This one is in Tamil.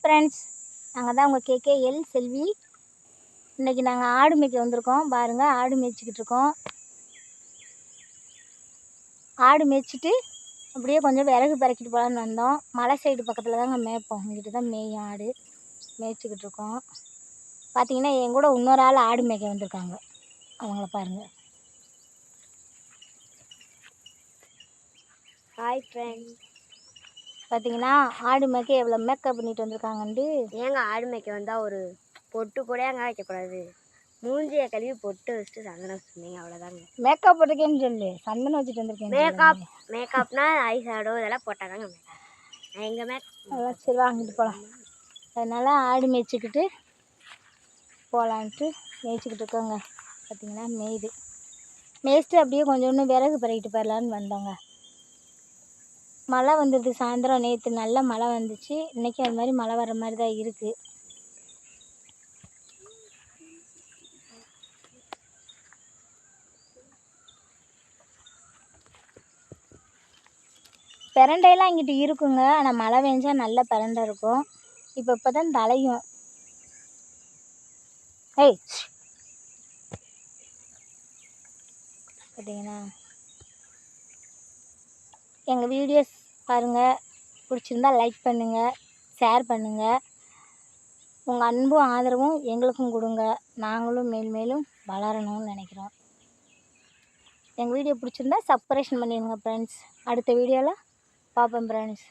ஃப்ரெண்ட்ஸ், நாங்கள் தான் உங்கள் கேகேஎல் செல்வி. இன்றைக்கி நாங்கள் ஆடு மேய்க்க வந்திருக்கோம். பாருங்கள், ஆடு மேய்ச்சிக்கிட்டு இருக்கோம். ஆடு மேய்ச்சிட்டு அப்படியே கொஞ்சம் விறகு பறக்கிட்டு போகலான்னு வந்தோம். மலை சைடு பக்கத்தில் தாங்க மேய்ப்போம். இங்கிட்டு தான் மேயும் ஆடு மேய்ச்சிக்கிட்டு இருக்கோம். பார்த்தீங்கன்னா என் கூட இன்னொரு ஆள் ஆடு மேய்க்க வந்திருக்காங்க. அவங்கள பாருங்கள். Hi friends. பார்த்தீங்கன்னா ஆடு மேய்க்க எவ்வளோ மேக்கப் பண்ணிட்டு வந்திருக்காங்கண்டு. ஏங்க ஆடு மேய்க்க வந்தால் ஒரு பொட்டு கூட ஏங்க வைக்கக்கூடாது? மூஞ்சியை கழுவி பொட்டு வச்சுட்டு சந்தனம் சொன்னீங்க, அவ்வளோதாங்க. மேக்கப் போட்டிருக்கேன்னு சொல்லு, சந்தனம் வச்சுட்டு வந்திருக்கேன். மேக்கப்னா ஐ ஷேடோ இதெல்லாம் போட்டாதாங்க மேக்கப். எங்கள் அதெல்லாம் சரி வாங்கிட்டு போகலாம். அதனால் ஆடு மேய்ச்சிக்கிட்டு போகலான்ட்டு மேய்ச்சிக்கிட்டு இருக்கோங்க. பார்த்திங்கன்னா மேய்ச்சிட்டு அப்படியே கொஞ்சம் விறகு பறக்கிட்டு போயிடலான்னு வந்தோங்க. மழை வந்துடுது சாயந்தரம். நேற்று நல்ல மழை வந்துச்சு. இன்றைக்கி அது மாதிரி மழை வர மாதிரி தான் இருக்குது. பிரண்டையெல்லாம் இங்கிட்டு இருக்குங்க. ஆனால் மழை பெஞ்சா நல்ல பிரண்டை இருக்கும். இப்போ தான் தலையும். பார்த்தீங்கன்னா எங்கள் வீடியோஸ் பாருங்கள். பிடிச்சிருந்தா லைக் பண்ணுங்கள், ஷேர் பண்ணுங்கள். உங்கள் அன்பும் ஆதரவும் எங்களுக்கும் கொடுங்க. நாங்களும் மேலும் வளரணும்னு நினைக்கிறோம். எங்கள் வீடியோ பிடிச்சிருந்தா சப்ஸ்கிரைப் பண்ணிடுங்க ஃப்ரெண்ட்ஸ். அடுத்த வீடியோவில் பார்ப்போம் ஃப்ரெண்ட்ஸ்.